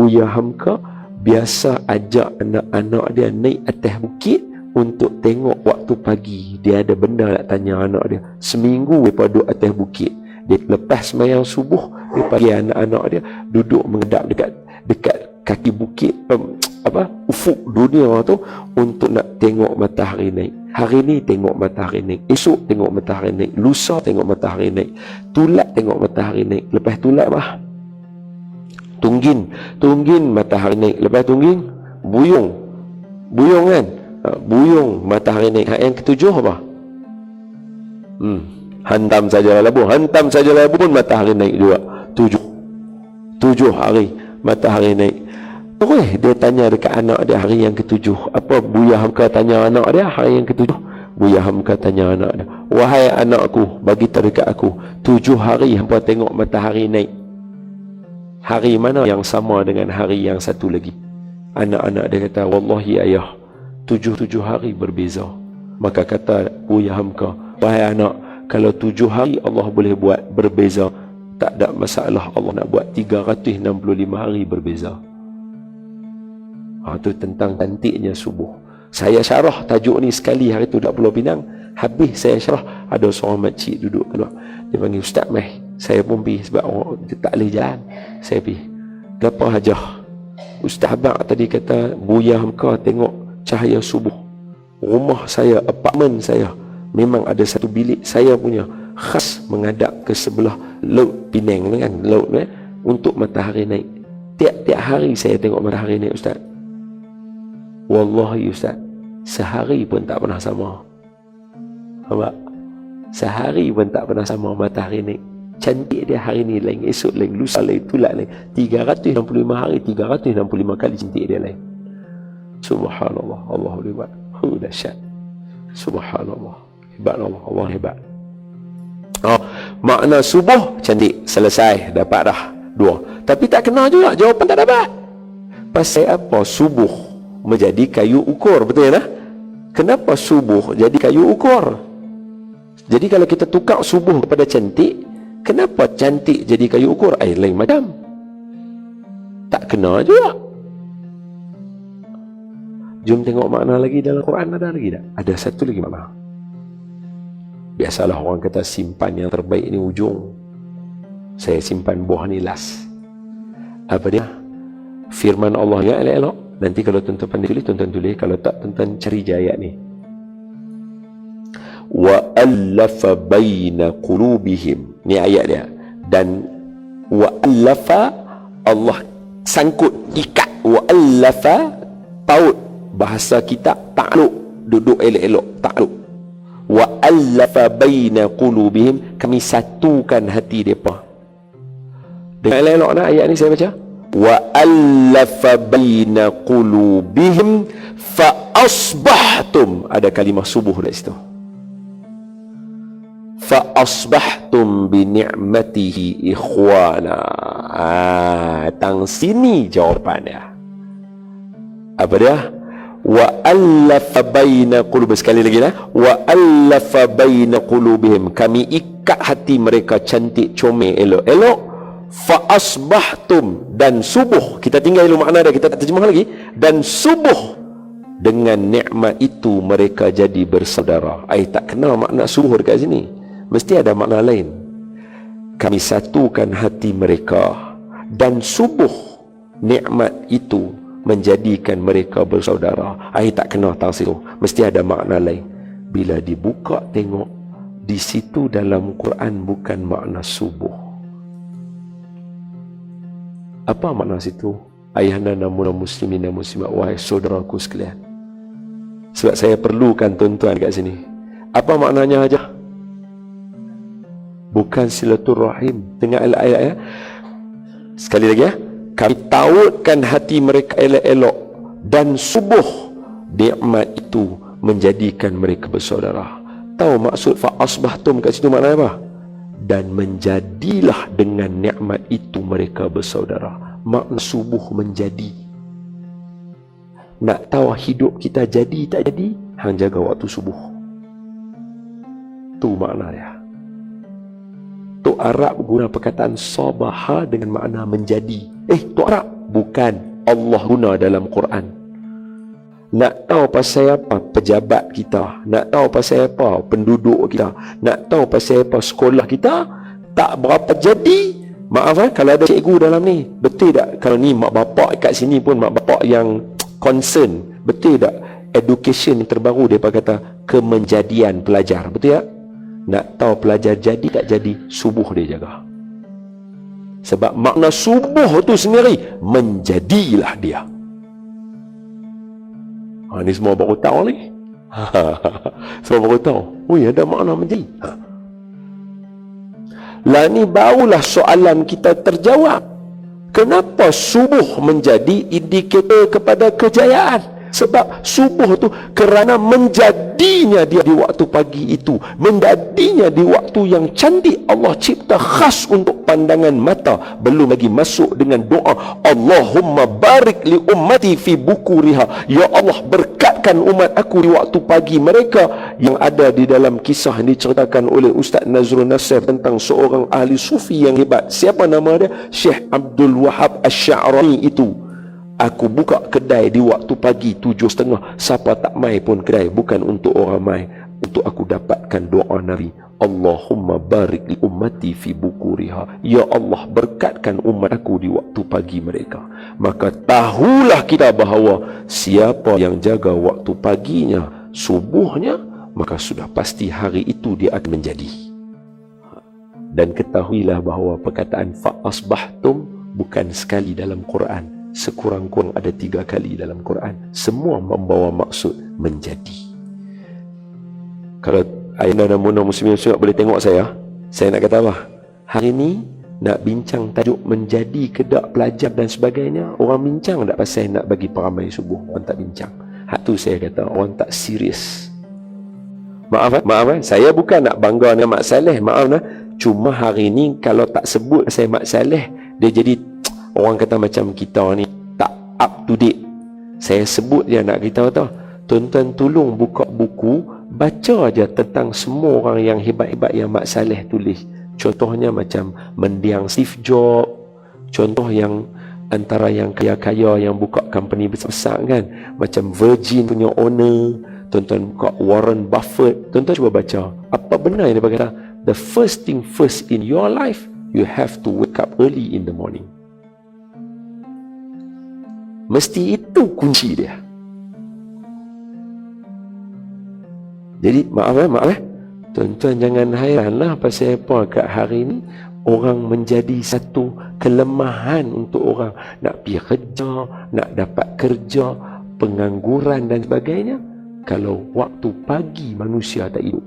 Buya Hamka biasa ajak anak-anak dia naik atas bukit untuk tengok waktu pagi. Dia ada benda nak tanya anak dia. Seminggu mereka duduk atas bukit. Dia lepas sembahyang subuh, dia panggil anak-anak dia duduk menghadap dekat kaki bukit, ufuk dunia tu, untuk nak tengok matahari naik. Hari ni tengok matahari naik, esok tengok matahari naik, lusa tengok matahari naik, tulat tengok matahari naik. Lepas tulat tunggin matahari naik. Lepas tunggin buyung kan, buyung matahari naik. Yang ketujuh apa? Hantam saja labun matahari naik juga. Tujuh hari matahari naik. Terus dia tanya dekat anak dia hari yang ketujuh. Apa Buya Hamka tanya anak dia hari yang ketujuh? Buya Hamka tanya anak dia, wahai anakku, bagi tahu dekat aku, 7 hari hampa tengok matahari naik. Hari mana yang sama dengan hari yang satu lagi? Anak-anak dia kata, wallahi ayah, 7 hari berbeza. Maka kata Buya Hamka, wahai anak, kalau 7 hari Allah boleh buat berbeza, tak ada masalah. Allah nak buat 365 hari berbeza. Itu tentang cantiknya subuh. Saya syarah tajuk ni sekali hari tu dekat Pulau Pinang. Habis saya syarah, ada seorang makcik duduk keluar. Dia panggil, Ustaz meh. Saya pun pergi sebab orang dia tak boleh jalan. Saya pergi. Kenapa hajah? Ustaz abang tadi kata Buya Hamka tengok cahaya subuh. Rumah saya, apartmen saya, memang ada satu bilik saya punya khas menghadap ke sebelah laut Penang kan, laut untuk matahari naik. Tiap-tiap hari saya tengok matahari naik, Ustaz. Wallahi Ustaz, sehari pun tak pernah sama. Nampak? Sehari pun tak pernah sama matahari naik. Cantik dia hari ni lain, esok lain, lusa lain, tulat lain. 365 hari, 365 kali cantik dia lain. Subhanallah, Allah hebat. Dahsyat. Subhanallah. Hebat Allah, Allah hebat. Makna subuh cantik, selesai, dapat dah 2. Tapi tak kena juga, jawapan tak dapat. Pasal apa subuh menjadi kayu ukur? Betul ya? Kenapa subuh jadi kayu ukur? Jadi kalau kita tukar subuh kepada cantik, kenapa cantik jadi kayu ukur? Lain macam. Tak kena juga. Jom tengok makna lagi dalam Quran. Ada lagi tak? Ada satu lagi makna. Biasalah orang kata simpan yang terbaik ni ujung. Saya simpan buah ni last. Apa dia? Firman Allah ya elok-elok. Nanti kalau tuan-tuan pandai tulis, tuan-tuan tulis. Kalau tak, tuan-tuan cari je ayat ni. Wa allafa baina qulubihim. Ni ayat dia. Dan wa allafa, Allah sangkut, ikat. Wa allafa, paut. Bahasa kita takluk, duduk elok-elok, takluk. Wa allafa baina qulubihim, kami satukan hati mereka. Dengan elok-elok nak ayat ni saya baca. Wa allafa baina qulubihim fa asbahtum. Ada kalimah subuh di situ. Fa asbahtum bi ni'matihi ikhwana. Tang sini jawapan dia. Apa dia? Wa allafa baina qulubihim. Sekali lagi lah. Wa allafa baina qulubihim, kami ikat hati mereka cantik, comel, elok-elok. Fa asbahtum, dan subuh. Kita tinggal dulu makna dia, kita tak terjemah lagi. Dan subuh, dengan nikmat itu mereka jadi bersaudara. Tak kena makna subuh dekat sini, mesti ada makna lain. Kami satukan hati mereka, dan subuh nikmat itu menjadikan mereka bersaudara. Tak kena tang situ, mesti ada makna lain. Bila dibuka tengok, di situ dalam Quran bukan makna subuh. Apa makna situ? Ayahanda namun muslimin dan muslimat, wahai saudaraku sekalian. Sebab saya perlukan tuan-tuan kat sini. Apa maknanya aja? Bukan silaturahim. Tengok ayat ya. Sekali lagi ya. Kami tautkan hati mereka elok-elok, dan subuh nikmat itu menjadikan mereka bersaudara. Tahu maksud fa asbahtum kat situ maknanya apa? Dan menjadilah dengan nikmat itu mereka bersaudara. Makna subuh menjadi. Nak tahu hidup kita jadi tak jadi, hang jaga waktu subuh. Tu makna dia. Tu Arab guna perkataan sabaha dengan makna menjadi. tu Arab. Bukan, Allah guna dalam Quran. Nak tahu pasal apa pejabat kita, nak tahu pasal apa penduduk kita, nak tahu pasal apa sekolah kita, tak berapa jadi. Maaf kalau ada cikgu dalam ni, betul tak? Kalau ni mak bapak kat sini pun mak bapak yang concern, betul tak? Education terbaru dia kata kemenjadian pelajar, betul tak? Nak tahu pelajar jadi tak jadi, subuh dia jaga. Sebab makna subuh tu sendiri, menjadilah dia. Ni semua baru tahu ni. Semua baru tahu. Oh ya, ada makna menjadi. Lah ni barulah soalan kita terjawab. Kenapa subuh menjadi indikator kepada kejayaan? Sebab subuh tu kerana menjadinya dia di waktu pagi itu, menjadinya di waktu yang cantik Allah cipta khas untuk pandangan mata, belum lagi masuk dengan doa Allahumma barik li ummati fi bukuriha, ya Allah berkatkan umat aku di waktu pagi mereka. Yang ada di dalam kisah yang diceritakan oleh Ustaz Nazrul Nasir tentang seorang ahli sufi yang hebat. Siapa nama dia? Syekh Abdul Wahab Asy-Sya'rani itu. Aku buka kedai di waktu pagi 7.30. Siapa tak mai pun kedai, bukan untuk orang mai, untuk aku dapatkan doa Nabi. Allahumma barik li ummati fi bukuriha, ya Allah berkatkan umat aku di waktu pagi mereka. Maka tahulah kita bahawa siapa yang jaga waktu paginya, subuhnya, maka sudah pasti hari itu dia akan menjadi. Dan ketahuilah bahawa perkataan fa asbahtum bukan sekali dalam Quran, sekurang-kurang ada 3 kali dalam Quran. Semua membawa maksud menjadi. Kalau ayah dan Muna Muslimin boleh tengok saya nak kata apa? Hari ni nak bincang tajuk menjadi ke tak pelajar dan sebagainya. Orang bincang tak pasal nak bagi peramai subuh, orang tak bincang. Hak tu saya kata orang tak serius. Maaf saya bukan nak bangga dengan Mak Saleh, maaf nah. Cuma hari ni kalau tak sebut saya Mak Saleh, dia jadi orang kata macam kita ni tak up to date. Saya sebut je nak kita tahu. Tuan-tuan tolong buka buku, baca aja tentang semua orang yang hebat-hebat yang Mak Saleh tulis. Contohnya macam mendiang Steve Jobs, contoh yang antara yang kaya-kaya yang buka company besar-besar kan, macam Virgin punya owner. Tuan-tuan buka Warren Buffett, tuan-tuan cuba baca apa benar yang dia berkata, the first thing first in your life, you have to wake up early in the morning. Mesti itu kunci dia. Jadi maaf tuan-tuan jangan hairanlah pasal apa kat hari ni orang menjadi satu kelemahan untuk orang nak pergi kerja, nak dapat kerja, pengangguran dan sebagainya. Kalau waktu pagi manusia tak hidup,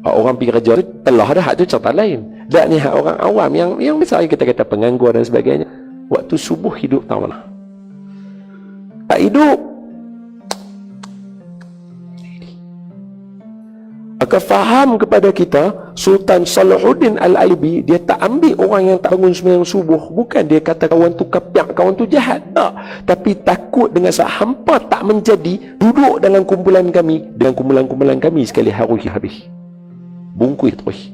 orang pergi kerja tu telah dah, hak tu cerita lain. Dan ni hak orang awam yang misalnya kita kata penganggur dan sebagainya, waktu subuh hidup tak mana? Tak hidup. Maka faham kepada kita, Sultan Salahuddin Al-Ayyubi, dia tak ambil orang yang tak bangun sembahyang subuh. Bukan dia kata kawan tu kapiak, kawan tu jahat, tak. Tapi takut dengan hampa tak menjadi, duduk dalam kumpulan kami, dengan kumpulan-kumpulan kami sekali harus habis. Bungkus terus.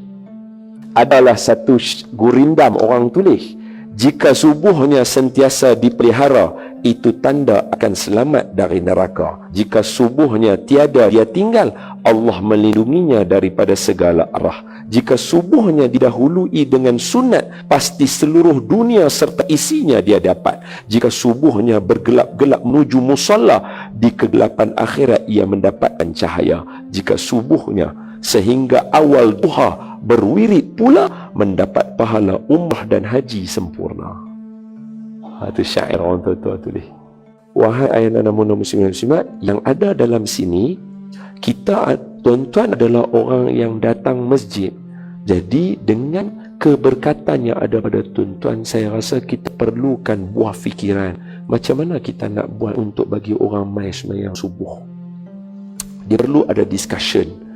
Adalah satu gurindam orang tulis, jika subuhnya sentiasa dipelihara, itu tanda akan selamat dari neraka. Jika subuhnya tiada dia tinggal, Allah melindunginya daripada segala arah. Jika subuhnya didahului dengan sunat, pasti seluruh dunia serta isinya dia dapat. Jika subuhnya bergelap-gelap menuju musalla, di kegelapan akhirat ia mendapatkan cahaya. Jika subuhnya sehingga awal duha berwirid pula, mendapat pahala umrah dan haji sempurna. Itu syair orang tua-tua tulis. Wahai ayah dan Muna Muslimin Muslimat yang ada dalam sini, kita tuan-tuan adalah orang yang datang masjid. Jadi dengan keberkatan yang ada pada tuan-tuan, saya rasa kita perlukan buah fikiran. Macam mana kita nak buat untuk bagi orang mai sembahyang subuh? Dia perlu ada discussion.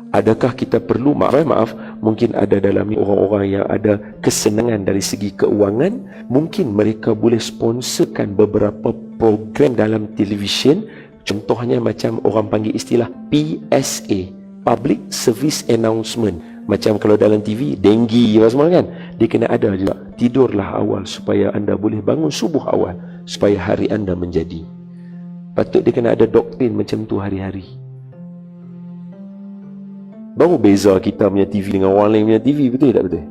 Adakah kita perlu, maaf, mungkin ada dalam ni orang-orang yang ada kesenangan dari segi keuangan, mungkin mereka boleh sponsorkan beberapa program dalam televisyen. Contohnya macam orang panggil istilah PSA, Public Service Announcement. Macam kalau dalam TV, denggi apa semua kan, dia kena ada juga. Tidurlah awal supaya anda boleh bangun subuh awal, supaya hari anda menjadi. Patut dia kena ada doktrin macam tu hari-hari. Baru beza kita punya TV dengan orang lain punya TV, betul tak betul?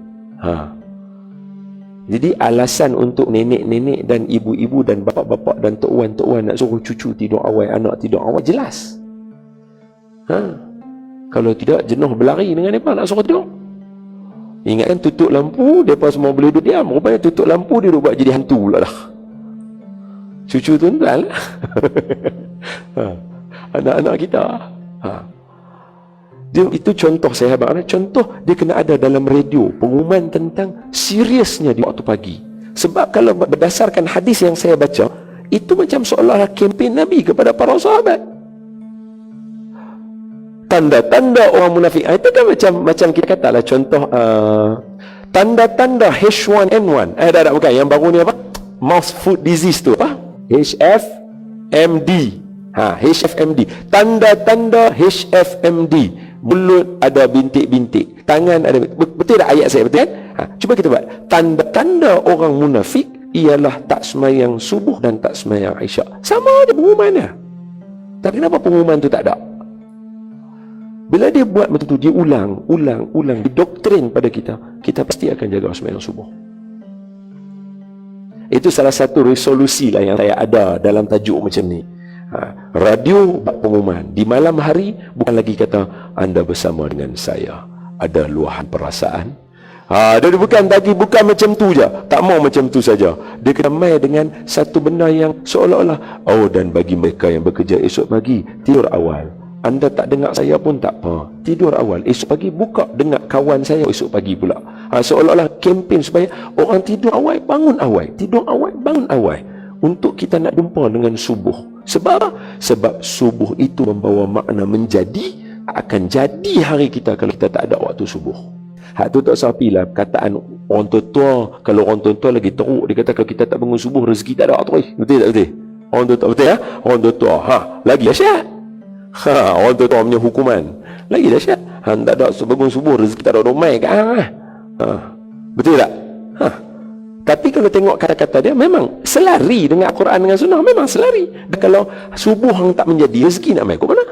Jadi alasan untuk nenek-nenek dan ibu-ibu dan bapa-bapa dan tok wan nak suruh cucu tidur awal, anak tidur awal, jelas. Kalau tidak, jenuh berlari dengan mereka nak suruh tidur. Ingatkan tutup lampu, mereka semua boleh duduk diam. Rupanya tutup lampu, dia duduk buat jadi hantu pula dah. Cucu tu lah. Anak-anak kita. Itu contoh saya abang. Contoh dia kena ada dalam radio pengumuman tentang seriusnya di waktu pagi. Sebab kalau berdasarkan hadis yang saya baca, itu macam seolah-olah kempen Nabi kepada para sahabat. Tanda-tanda orang munafik itu kan macam kita katalah contoh tanda-tanda H1N1. Dah bukan yang baru ni apa? Mouth food disease tu apa? HFMD. HFMD. Tanda-tanda HFMD. Mulut ada bintik-bintik, tangan ada bintik. Betul tak ayat saya, betul kan? Cuba kita buat. Tanda-tanda orang munafik ialah tak semayang subuh dan tak semayang isyak. Sama aja pengumumannya. Tapi kenapa pengumuman tu tak ada? Bila dia buat macam tu, dia ulang, didoktrin pada kita, kita pasti akan jaga sembahyang subuh. Itu salah satu resolusi lah yang saya ada dalam tajuk macam ni. Radio buat pengumuman. Di malam hari, bukan lagi kata, anda bersama dengan saya. Ada luahan perasaan. Dia bukan macam tu je. Tak mau macam tu saja. Dia kena main dengan satu benda yang seolah-olah, dan bagi mereka yang bekerja esok pagi, tidur awal. Anda tak dengar saya pun tak apa. Tidur awal. Esok pagi buka dengar kawan saya esok pagi pula. Seolah-olah kempen supaya orang tidur awal, bangun awal. Tidur awal, bangun awal. Untuk kita nak jumpa dengan subuh. Sebab subuh itu membawa makna menjadi. Akan jadi hari kita kalau kita tak ada waktu subuh. Hak tu tak sapilah kataan orang tua. Kalau orang tua lagi teruk, dia kata kalau kita tak bangun subuh, rezeki tak ada terus. Betul tak betul? Orang tua betul ya? Orang tua lagi dahsyat. Orang tua punya hukuman lagi dahsyat. Tak ada bangun subuh, rezeki tak ada domai kan? Betul tak? Tapi kalau tengok kata-kata dia, memang selari dengan Al-Quran dengan Sunnah, memang selari. Dan kalau subuh hang tak menjadi, rezeki nak main ke mana?